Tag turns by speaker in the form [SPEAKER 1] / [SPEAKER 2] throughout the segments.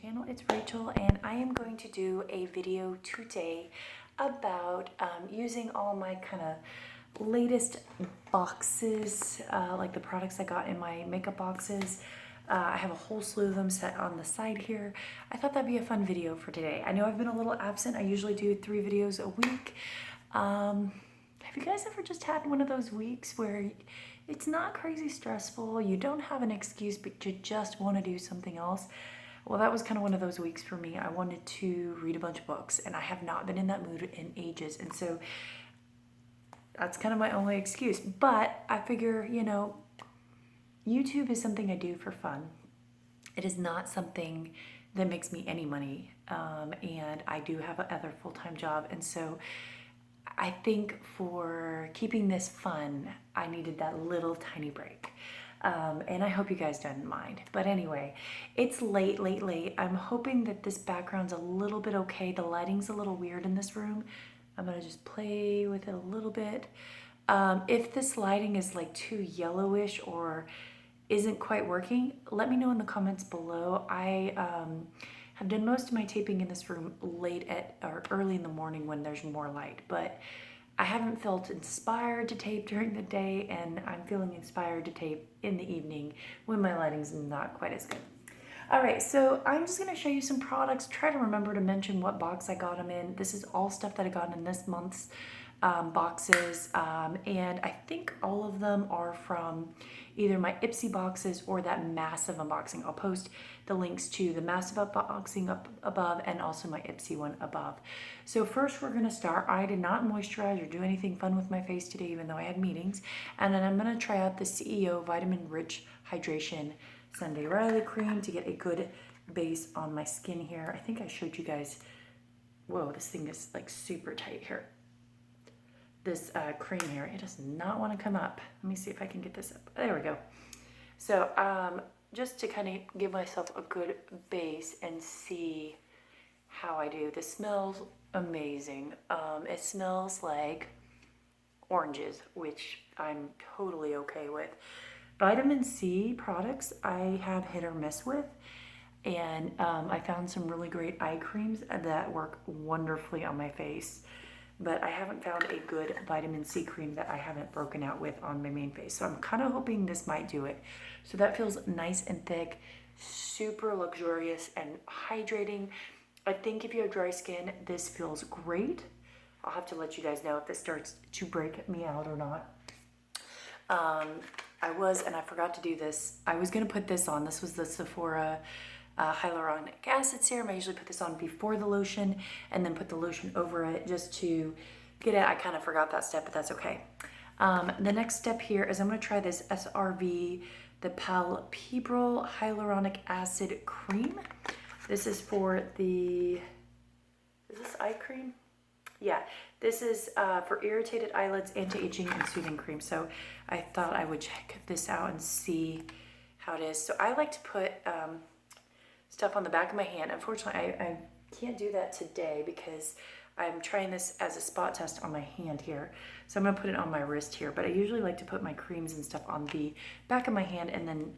[SPEAKER 1] channel, it's Rachel, and I am going to do a video today about using all my kind of latest boxes, like the products I got in my makeup boxes. I have a whole slew of them set on the side here. I thought that'd be a fun video for today. I know I've been a little absent. I usually do 3 videos a week. Have you guys ever just had one of those weeks where it's not crazy stressful, you don't have an excuse, but you just want to do something else? Well, that was kind of one of those weeks for me. I wanted to read a bunch of books, and I have not been in that mood in ages, and so that's kind of my only excuse. But I figure, you know, YouTube is something I do for fun. It is not something that makes me any money, and I do have another full-time job, and so I think for keeping this fun, I needed that little tiny break. And I hope you guys don't mind. But anyway, it's late. I'm hoping that this background's a little bit okay. The lighting's a little weird in this room. I'm gonna just play with it a little bit. If this lighting is like too yellowish or isn't quite working, let me know in the comments below. I have done most of my taping in this room late at or early in the morning when there's more light, but I haven't felt inspired to tape during the day, and I'm feeling inspired to tape in the evening when my lighting's not quite as good. All right, so I'm just gonna show you some products. Try to remember to mention what box I got them in. This is all stuff that I got in this month's boxes, and I think all of them are from either my Ipsy boxes or that massive unboxing. I'll post the links to the massive unboxing up above and also my Ipsy one above. So first we're gonna start. I did not moisturize or do anything fun with my face today, even though I had meetings. And then I'm gonna try out the CEO Vitamin Rich Hydration Sunday Riley cream to get a good base on my skin here. I think I showed you guys, whoa, this thing is like super tight here. This cream here, it does not want to come up. Let me see if I can get this up. There we go. So just to kind of give myself a good base and see how I do. This smells amazing. It smells like oranges, which I'm totally okay with. Vitamin C products I have hit or miss with, and I found some really great eye creams that work wonderfully on my face. But I haven't found a good vitamin C cream that I haven't broken out with on my main face. So I'm kind of hoping this might do it. So that feels nice and thick, super luxurious and hydrating. I think if you have dry skin, this feels great. I'll have to let you guys know if this starts to break me out or not. And I forgot to do this. I was gonna put this on. This was the Sephora hyaluronic acid serum. I usually put this on before the lotion and then put the lotion over it just to get it. I kind of forgot that step, but that's okay. The next step here is I'm going to try this SRV, the Palpebral Hyaluronic Acid Cream. This is for the, is this eye cream? Yeah, this is for irritated eyelids, anti-aging, and soothing cream. So I thought I would check this out and see how it is. So I like to put stuff on the back of my hand. Unfortunately, I can't do that today because I'm trying this as a spot test on my hand here. So I'm gonna put it on my wrist here, but I usually like to put my creams and stuff on the back of my hand and then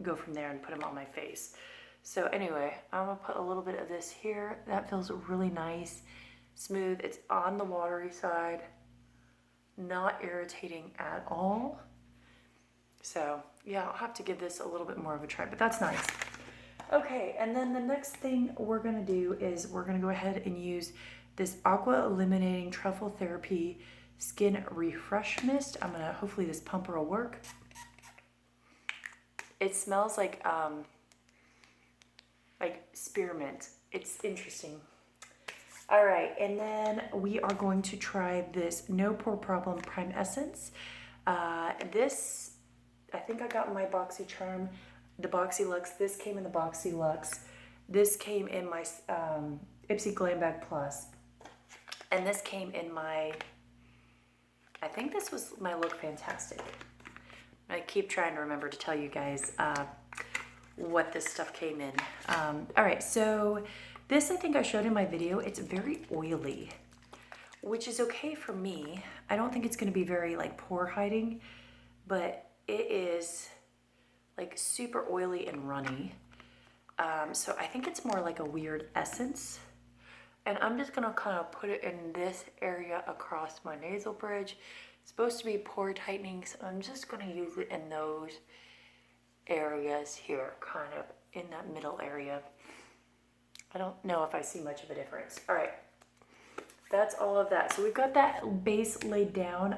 [SPEAKER 1] go from there and put them on my face. So anyway, I'm gonna put a little bit of this here. That feels really nice, smooth. It's on the watery side, not irritating at all. So yeah, I'll have to give this a little bit more of a try, but that's nice. Okay, and then the next thing we're gonna do is we're gonna go ahead and use this Aqua Eliminating Truffle Therapy Skin Refresh Mist. Hopefully this pumper will work. It smells like spearmint. It's interesting. All right, and then we are going to try this No Pore Problem Prime Essence. This, I think I got in my Boxycharm, the Boxyluxe. This came in the Boxyluxe. This came in my Ipsy Glam Bag Plus. And this came in my, I think this was my Look Fantastic. I keep trying to remember to tell you guys what this stuff came in. All right, so this I think I showed in my video. It's very oily, which is okay for me. I don't think it's gonna be very like pore hiding, but it is like super oily and runny. So I think it's more like a weird essence. And I'm just gonna kind of put it in this area across my nasal bridge. It's supposed to be pore tightening, so I'm just gonna use it in those areas here, kind of in that middle area. I don't know if I see much of a difference. All right, that's all of that. So we've got that base laid down.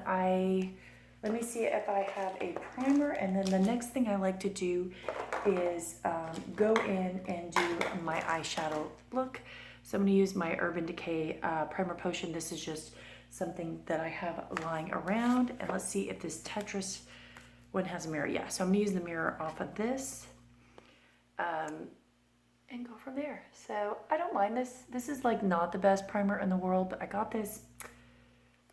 [SPEAKER 1] Let me see if I have a primer, and then the next thing I like to do is go in and do my eyeshadow look. So I'm gonna use my Urban Decay Primer Potion. This is just something that I have lying around. And let's see if this Tetris one has a mirror. Yeah, so I'm gonna use the mirror off of this and go from there. So I don't mind this. This is like not the best primer in the world, but I got this,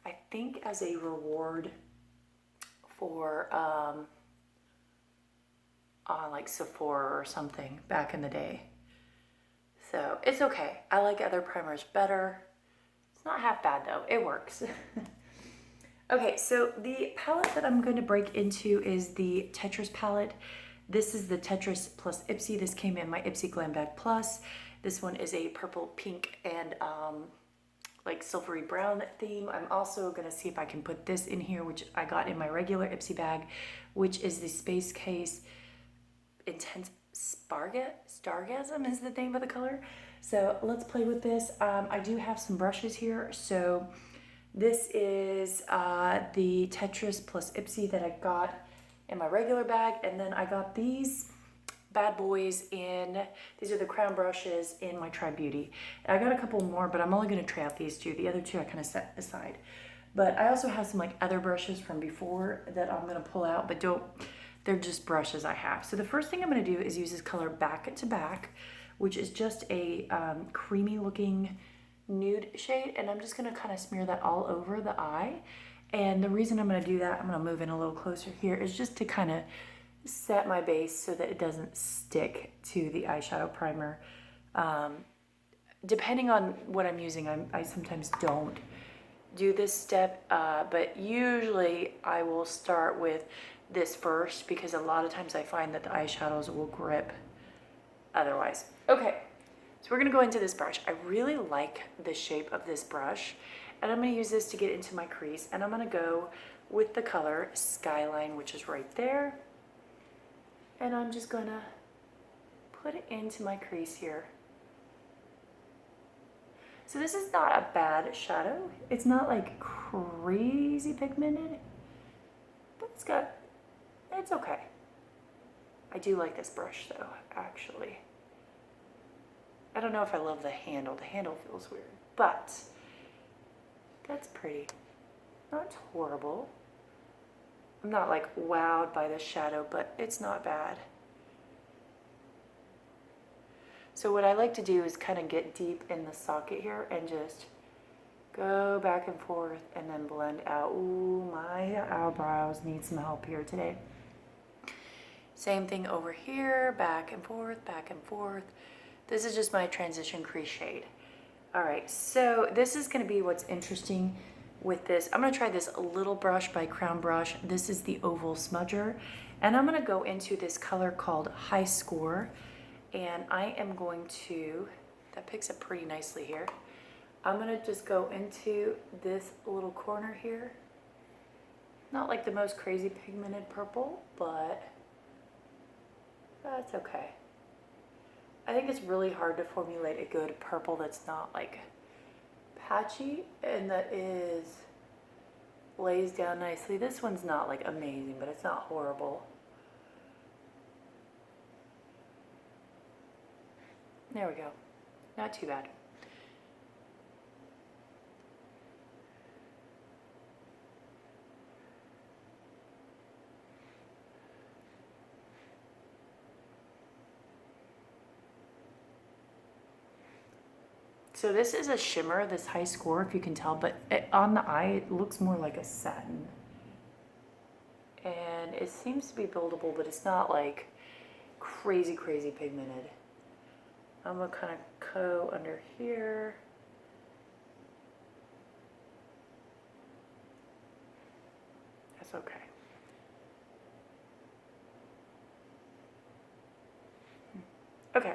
[SPEAKER 1] I think, as a reward for on like Sephora or something back in the day. So it's okay. I like other primers better. It's not half bad though. It works. Okay, so the palette that I'm going to break into is the Tetris palette. This is the Tetris plus Ipsy. This came in my Ipsy Glam Bag Plus. This one is a purple, pink, and like silvery brown theme. I'm also gonna see if I can put this in here, which I got in my regular Ipsy bag, which is the Space Case Intense Stargasm is the name of the color. So let's play with this. I do have some brushes here. So this is the Tetris plus Ipsy that I got in my regular bag, and then I got these bad boys in, these are the crown brushes in my Try Beauty. I got a couple more, but I'm only going to try out these two. The other two I kind of set aside. But I also have some like other brushes from before that I'm going to pull out, but they're just brushes I have. So the first thing I'm going to do is use this color Back to Back, which is just a creamy looking nude shade, and I'm just going to kind of smear that all over the eye. And the reason I'm going to do that, I'm going to move in a little closer here, is just to kind of set my base so that it doesn't stick to the eyeshadow primer. Depending on what I'm using, I sometimes don't do this step, but usually I will start with this first, because a lot of times I find that the eyeshadows will grip otherwise. Okay, so we're gonna go into this brush. I really like the shape of this brush, and I'm gonna use this to get into my crease, and I'm gonna go with the color Skyline, which is right there, and I'm just gonna put it into my crease here. So this is not a bad shadow. It's not like crazy pigmented, but it's okay. I do like this brush though, actually. I don't know if I love the handle. The handle feels weird, but that's pretty. Not horrible. I'm not like wowed by the shadow, but it's not bad. So what I like to do is kind of get deep in the socket here and just go back and forth and then blend out. Ooh, my eyebrows need some help here today. Same thing over here, back and forth, back and forth. This is just my transition crease shade. All right, so this is gonna be what's interesting with this. I'm gonna try this little brush by Crown Brush. This is the Oval Smudger, and I'm gonna go into this color called High Score, and I am going to, that picks up pretty nicely here. I'm gonna just go into this little corner here. Not like the most crazy pigmented purple, but that's okay. I think it's really hard to formulate a good purple that's not like patchy and that lays down nicely. This one's not like amazing, but it's not horrible. There we go. Not too bad. So this is a shimmer, this High Score, if you can tell, but on the eye, it looks more like a satin. And it seems to be buildable, but it's not like crazy, crazy pigmented. I'm gonna kind of go under here. That's okay. Okay,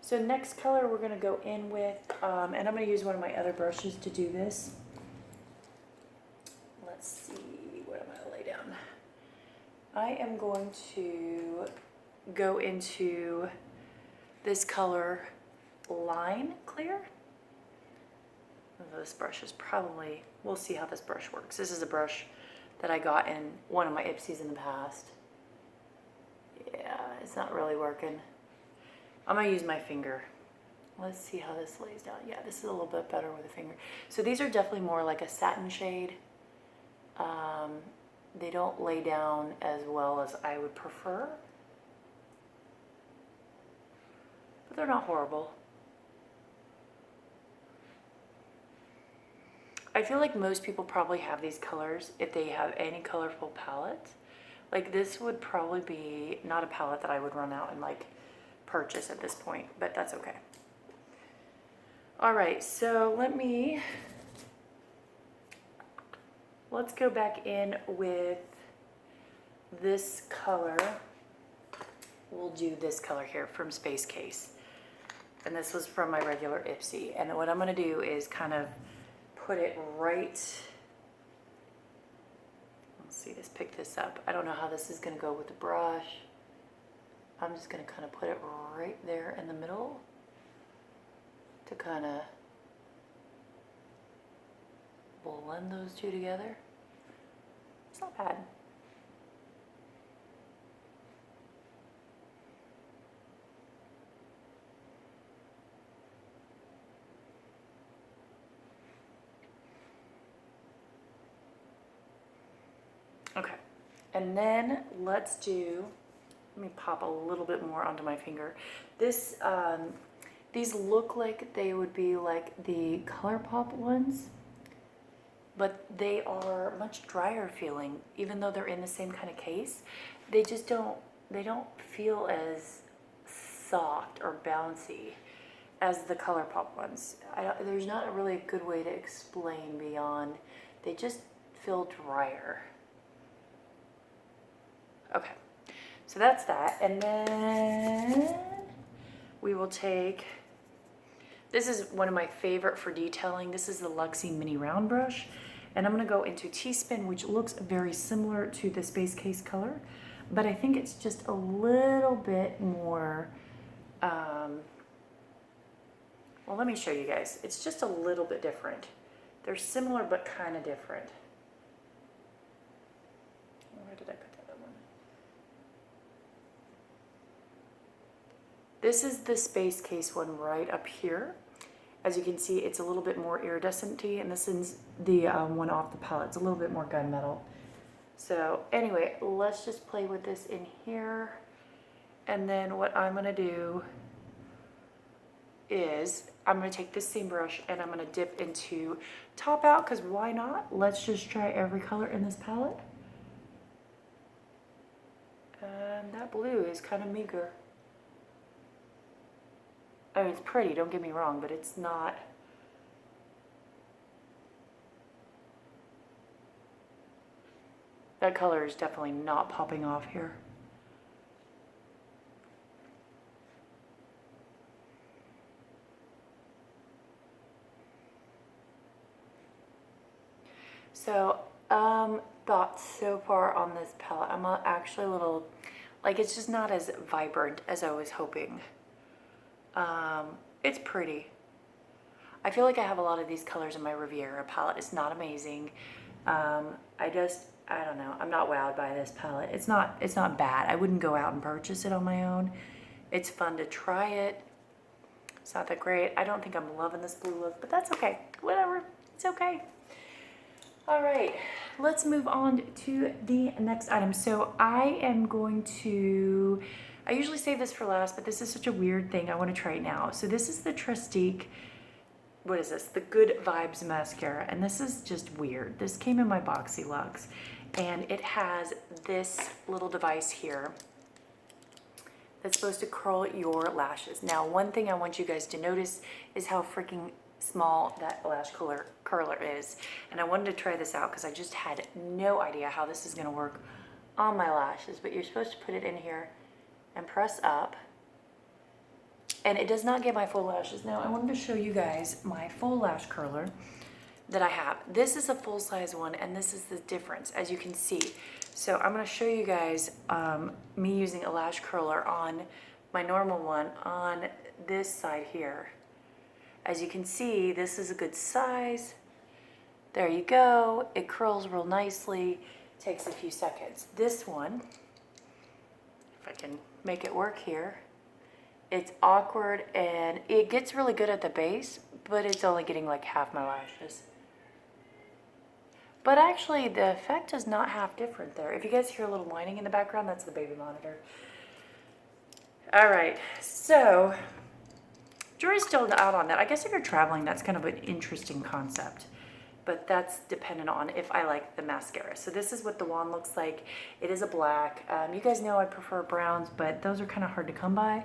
[SPEAKER 1] So next color we're gonna go in with, and I'm gonna use one of my other brushes to do this. Let's see, what am I gonna lay down? I am going to go into this color Line Clear. This brush is probably, we'll see how this brush works. This is a brush that I got in one of my Ipsys in the past. Yeah, it's not really working. I'm gonna use my finger. Let's see how this lays down. Yeah, this is a little bit better with a finger. So these are definitely more like a satin shade. They don't lay down as well as I would prefer, but they're not horrible. I feel like most people probably have these colors if they have any colorful palette. Like this would probably be not a palette that I would run out and like purchase at this point, but that's okay. All right, so let's go back in with this color. We'll do this color here from Space Case. And this was from my regular Ipsy. And what I'm gonna do is kind of put it right, let's see, let's pick this up. I don't know how this is gonna go with the brush. I'm just gonna kind of put it right there in the middle to kind of blend those two together. It's not bad. Okay, and then let me pop a little bit more onto my finger. This, these look like they would be like the ColourPop ones, but they are much drier feeling, even though they're in the same kind of case. They just don't feel as soft or bouncy as the ColourPop ones. There's not really a good way to explain beyond, they just feel drier. Okay, so that's that. And then we will take, this is one of my favorite for detailing. This is the Luxie Mini Round Brush. And I'm gonna go into T-Spin, which looks very similar to the Space Case color, but I think it's just a little bit more, well, let me show you guys. It's just a little bit different. They're similar, but kind of different. Where did I put that other one? This is the Space Case one right up here. As you can see, it's a little bit more iridescent-y, and this is the one off the palette. It's a little bit more gunmetal. So anyway, let's just play with this in here. And then what I'm gonna do is I'm gonna take this same brush and I'm gonna dip into Top Out, because why not? Let's just try every color in this palette. And that blue is kind of meager. I mean, it's pretty, don't get me wrong, but it's not. That color is definitely not popping off here. So, thoughts so far on this palette. I'm actually a little, like, it's just not as vibrant as I was hoping. It's pretty. I feel like I have a lot of these colors in my Riviera palette. It's not amazing. I don't know. I'm not wowed by this palette. It's not bad. I wouldn't go out and purchase it on my own. It's fun to try it. It's not that great. I don't think I'm loving this blue look, but that's okay. Whatever. It's okay. All right, let's move on to the next item. So I am going to, I usually save this for last, but this is such a weird thing. I want to try it now. So this is the Trestique, what is this? The Good Vibes Mascara. And this is just weird. This came in my Boxyluxe, and it has this little device here that's supposed to curl your lashes. Now, one thing I want you guys to notice is how freaking small that lash curler is. And I wanted to try this out because I just had no idea how this is going to work on my lashes. But you're supposed to put it in here and press up, and it does not get my full lashes. Now I wanted to show you guys my full lash curler that I have. This is a full size one, and this is the difference, as you can see. So I'm gonna show you guys me using a lash curler on my normal one on this side here. As you can see, this is a good size. There you go. It curls real nicely. Takes a few seconds. This one, if I can make it work here, it's awkward and it gets really good at the base, but it's only getting like half my lashes. But actually the effect is not half different there. If you guys hear a little whining in the background, that's the baby monitor. All right, so jury's still out on that. I guess if you're traveling, that's kind of an interesting concept, but that's dependent on if I like the mascara. So this is what the wand looks like. It is a black. You guys know I prefer browns, but those are kind of hard to come by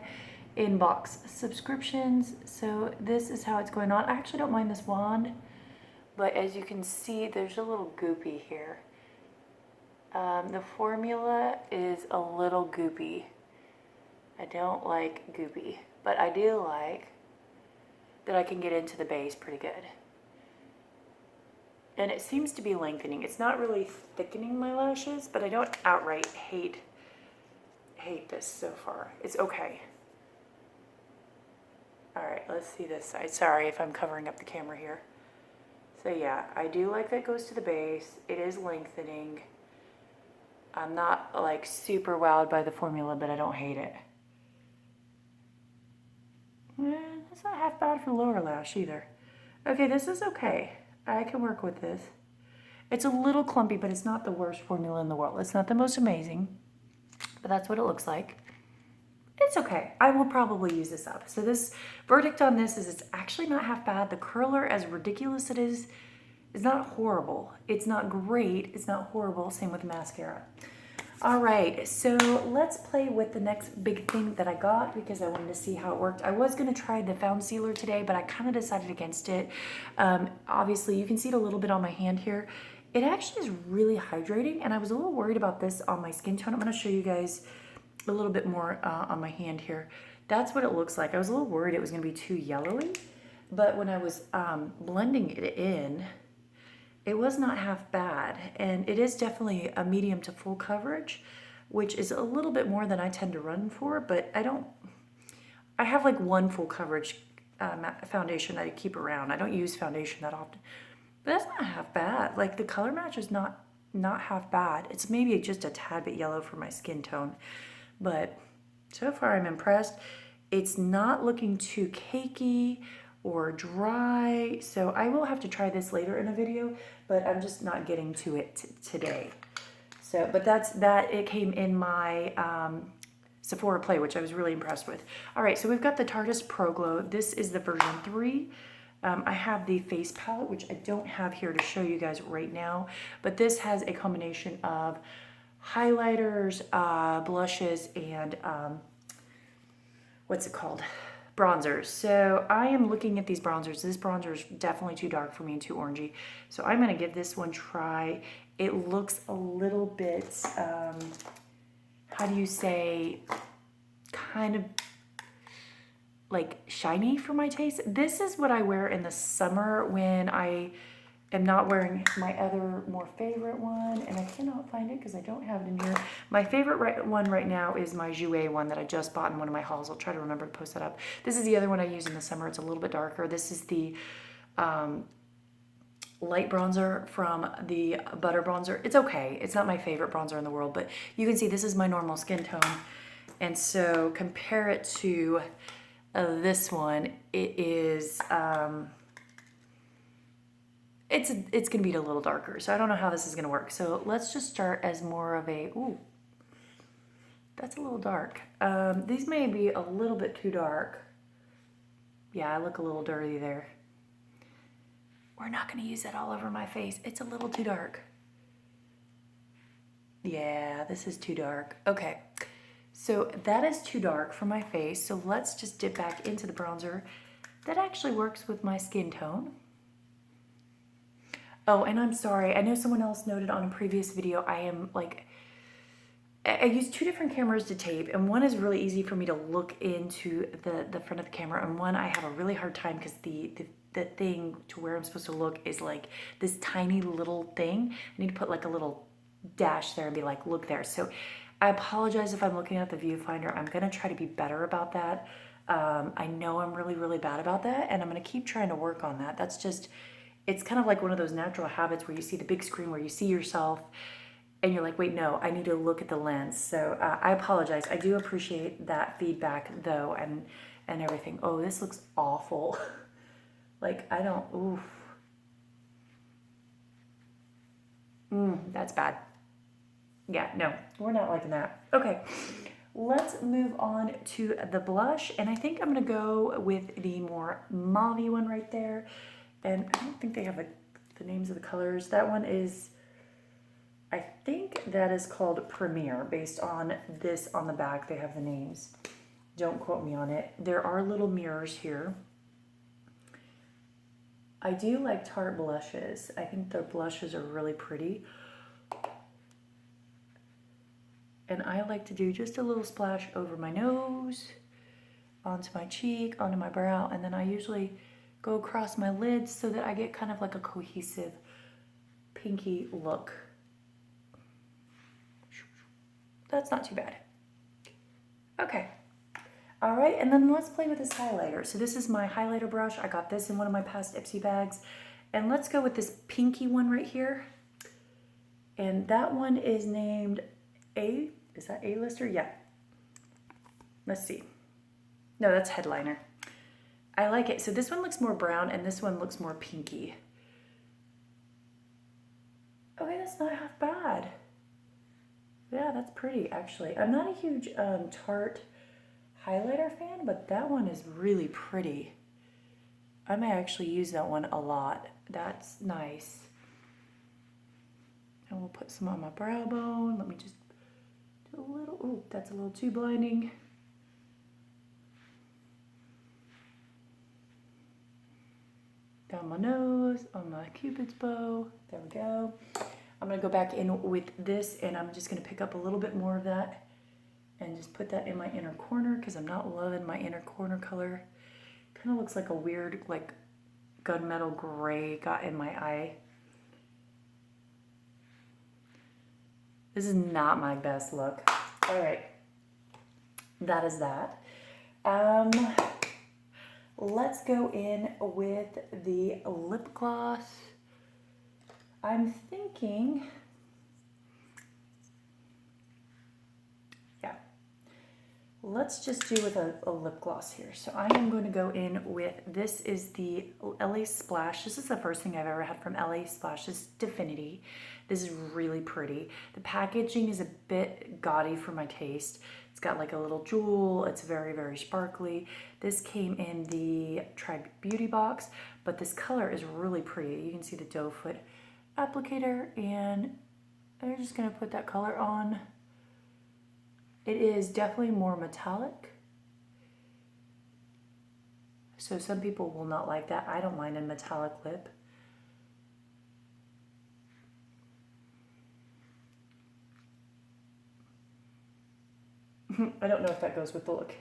[SPEAKER 1] in box subscriptions. So this is how it's going on. I actually don't mind this wand, but as you can see, there's a little goopy here. The formula is a little goopy. I don't like goopy, but I do like that I can get into the base pretty good. And it seems to be lengthening. It's not really thickening my lashes, but I don't outright hate this so far. It's okay. All right, let's see this side. Sorry if I'm covering up the camera here. So yeah, I do like that it goes to the base. It is lengthening. I'm not like super wowed by the formula, but I don't hate it. It's not half bad for the lower lash either. Okay, this is okay. I can work with this. It's a little clumpy, but it's not the worst formula in the world. It's not the most amazing, but that's what it looks like. It's okay. I will probably use this up. So this verdict on this is it's actually not half bad. The curler, as ridiculous it is not horrible. It's not great. It's not horrible. Same with the mascara. All right, so let's play with the next big thing that I got because I wanted to see how it worked. I was gonna try the foam sealer today, but I kind of decided against it. Obviously, you can see it a little bit on my hand here. It actually is really hydrating, and I was a little worried about this on my skin tone. I'm gonna show you guys a little bit more on my hand here. That's what it looks like. I was a little worried it was gonna be too yellowy, but when I was blending it in, it was not half bad, and it is definitely a medium to full coverage, which is a little bit more than I tend to run for, but I have like one full coverage foundation that I keep around. I don't use foundation that often, but that's not half bad. Like the color match is not half bad. It's maybe just a tad bit yellow for my skin tone, but so far I'm impressed. It's not looking too cakey or dry, so I will have to try this later in a video, but I'm just not getting to it today. So, but it came in my Sephora Play, which I was really impressed with. All right, so we've got the Tarteist Pro Glow. This is the version 3. I have the face palette, which I don't have here to show you guys right now, but this has a combination of highlighters, blushes, and what's it called? Bronzers. So I am looking at these bronzers. This bronzer is definitely too dark for me and too orangey. So I'm going to give this one a try. It looks a little bit, how do you say, kind of like shiny for my taste. This is what I wear in the summer when I am not wearing my other more favorite one, and I cannot find it because I don't have it in here. My favorite one right now is my Jouer one that I just bought in one of my hauls. I'll try to remember to post that up. This is the other one I use in the summer. It's a little bit darker. This is the light bronzer from the Butter Bronzer. It's okay. It's not my favorite bronzer in the world, but you can see this is my normal skin tone. And so compare it to this one. It is... It's gonna be a little darker, so I don't know how this is gonna work. So let's just start as more of a, ooh, that's a little dark. These may be a little bit too dark. Yeah, I look a little dirty there. We're not gonna use that all over my face. It's a little too dark. Yeah, this is too dark. Okay, so that is too dark for my face. So let's just dip back into the bronzer. That actually works with my skin tone. Oh, and I'm sorry. I know someone else noted on a previous video I am like I use two different cameras to tape, and one is really easy for me to look into the front of the camera, and one I have a really hard time because the thing to where I'm supposed to look is like this tiny little thing. I need to put like a little dash there and be like, look there. So I apologize if I'm looking at the viewfinder. I'm gonna try to be better about that. I know I'm really, really bad about that, and I'm gonna keep trying to work on that. That's just, it's kind of like one of those natural habits where you see the big screen where you see yourself and you're like, wait, no, I need to look at the lens. So I apologize. I do appreciate that feedback though, and everything. Oh, this looks awful. Like, I don't, oof. That's bad. Yeah, no, we're not liking that. Okay, let's move on to the blush. And I think I'm gonna go with the more mauve-y one right there. And I don't think they have the names of the colors. That one is, I think that is called Premier, based on this on the back. They have the names. Don't quote me on it. There are little mirrors here. I do like Tarte blushes. I think their blushes are really pretty. And I like to do just a little splash over my nose, onto my cheek, onto my brow, and then I usually go across my lids so that I get kind of like a cohesive pinky look. That's not too bad. Okay. All right, and then let's play with this highlighter. So this is my highlighter brush. I got this in one of my past Ipsy bags. And let's go with this pinky one right here. And that one is named A. Is that A-lister? Yeah. Let's see. No, that's headliner. I like it. So this one looks more brown and this one looks more pinky. Okay, that's not half bad. Yeah, that's pretty actually. I'm not a huge Tarte highlighter fan, but that one is really pretty. I may actually use that one a lot. That's nice. And we'll put some on my brow bone. Let me just do a little, ooh, that's a little too blinding. Down my nose, on my Cupid's bow. There we go. I'm gonna go back in with this and I'm just gonna pick up a little bit more of that and just put that in my inner corner because I'm not loving my inner corner color. Kind of looks like a weird, like gunmetal gray got in my eye. This is not my best look. All right, that is that. Let's go in with the lip gloss. I'm thinking, yeah, let's just do with a lip gloss here. So I am going to go in with, this is the LA Splash. This is the first thing I've ever had from LA Splash. This is Definity. This is really pretty. The packaging is a bit gaudy for my taste. It's got like a little jewel. It's very, very sparkly. This came in the Tribe Beauty box, but this color is really pretty. You can see the doe foot applicator, and I'm just gonna put that color on. It is definitely more metallic. So some people will not like that. I don't mind a metallic lip. I don't know if that goes with the look.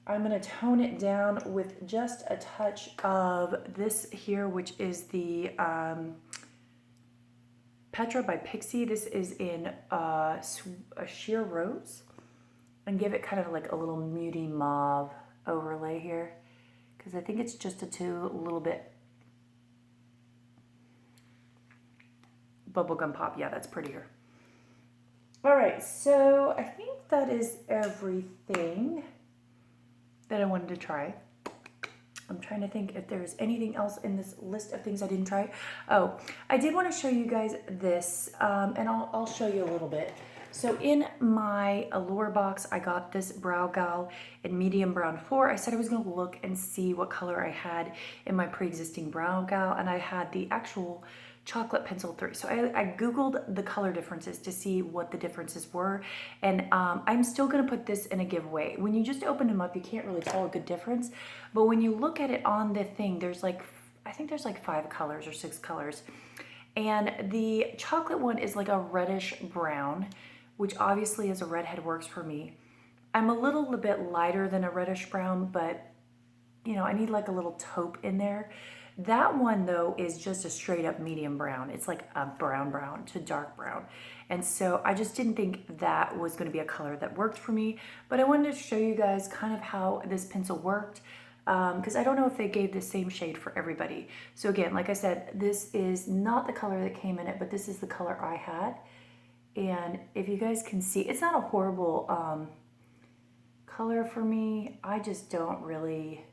[SPEAKER 1] I'm going to tone it down with just a touch of this here, which is the Petra by Pixie. This is in a sheer rose, and give it kind of like a little muty mauve overlay here because I think it's just a little bit bubblegum pop. Yeah, that's prettier. All right, so I think that is everything that I wanted to try. I'm trying to think if there's anything else in this list of things I didn't try. Oh, I did want to show you guys this, and I'll show you a little bit. So in my Allure box, I got this Brow Gal in medium brown 4. I said I was going to look and see what color I had in my pre-existing Brow Gal, and I had the actual chocolate pencil 3. So I Googled the color differences to see what the differences were, and I'm still going to put this in a giveaway. When you just open them up, you can't really tell a good difference, but when you look at it on the thing, there's like, I think there's like 5 colors or 6 colors, and the chocolate one is like a reddish brown, which obviously as a redhead works for me. I'm a little bit lighter than a reddish brown, but you know, I need like a little taupe in there. That one though is just a straight up medium brown. It's like a brown to dark brown. And so I just didn't think that was going to be a color that worked for me, but I wanted to show you guys kind of how this pencil worked, because I don't know if they gave the same shade for everybody. So again, like I said, this is not the color that came in it, but this is the color I had. And if you guys can see, it's not a horrible color for me. I just don't really,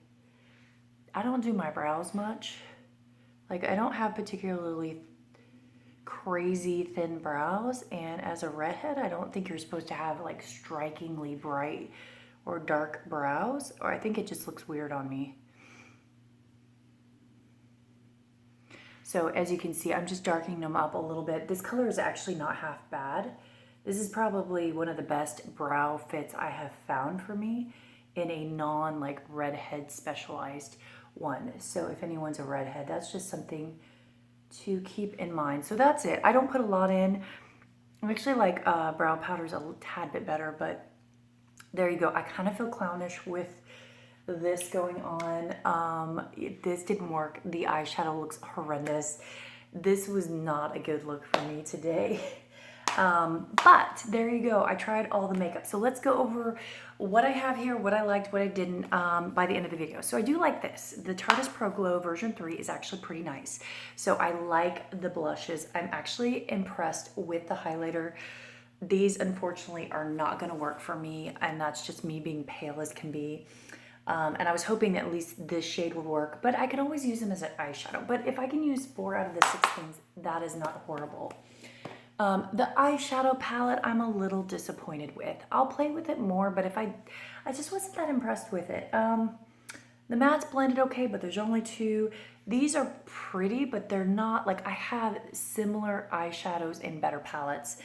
[SPEAKER 1] I don't do my brows much. Like I don't have particularly crazy thin brows, and as a redhead, I don't think you're supposed to have like strikingly bright or dark brows, or I think it just looks weird on me. So as you can see, I'm just darkening them up a little bit. This color is actually not half bad. This is probably one of the best brow fits I have found for me in a non like redhead specialized one. So if anyone's a redhead, that's just something to keep in mind. So that's it. I don't put a lot in. I actually like brow powders a tad bit better, but there you go. I kind of feel clownish with this going on. This didn't work. The eyeshadow looks horrendous. This was not a good look for me today. But there you go. I tried all the makeup. So let's go over what I have here, what I liked, what I didn't by the end of the video. So I do like this. The Tarte's Pro Glow version 3 is actually pretty nice. So I like the blushes. I'm actually impressed with the highlighter. These unfortunately are not going to work for me, and that's just me being pale as can be. And I was hoping that at least this shade would work, but I can always use them as an eyeshadow. But if I can use 4 out of the 6 things, that is not horrible. The eyeshadow palette, I'm a little disappointed with. I'll play with it more, but I just wasn't that impressed with it. The mattes blended okay, but there's only 2. These are pretty, but they're not, like I have similar eyeshadows in better palettes,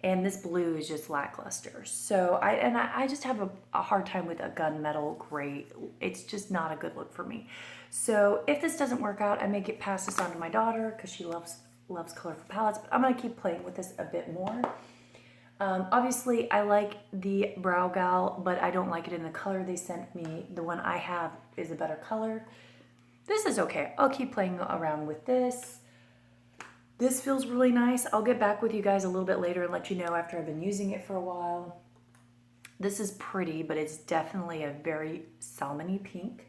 [SPEAKER 1] and this blue is just lackluster. So I just have a hard time with a gunmetal gray. It's just not a good look for me. So if this doesn't work out, I may pass this on to my daughter because she loves colorful palettes, but I'm gonna keep playing with this a bit more. Obviously I like the Brow Gal, but I don't like it in the color they sent me. The one I have is a better color. This is okay. I'll keep playing around with this. This feels really nice. I'll get back with you guys a little bit later and let you know after I've been using it for a while. This is pretty, but it's definitely a very salmon-y pink.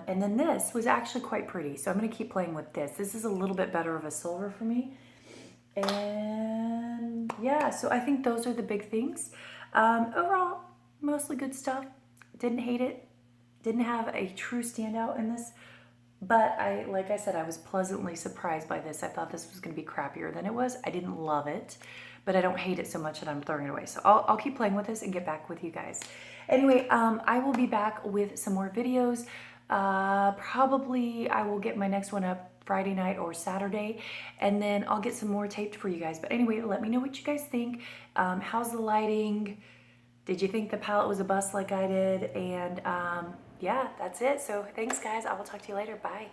[SPEAKER 1] And then this was actually quite pretty, so I'm going to keep playing with this. This is a little bit better of a silver for me. And yeah, so I think those are the big things. Overall, mostly good stuff. Didn't hate it. Didn't have a true standout in this. But like I said, I was pleasantly surprised by this. I thought this was going to be crappier than it was. I didn't love it, but I don't hate it so much that I'm throwing it away. So I'll keep playing with this and get back with you guys. Anyway, I will be back with some more videos. Probably I will get my next one up Friday night or Saturday, and then I'll get some more taped for you guys. But anyway, let me know what you guys think. How's the lighting? Did you think the palette was a bust like I did? And yeah, that's it. So thanks guys. I will talk to you later. Bye.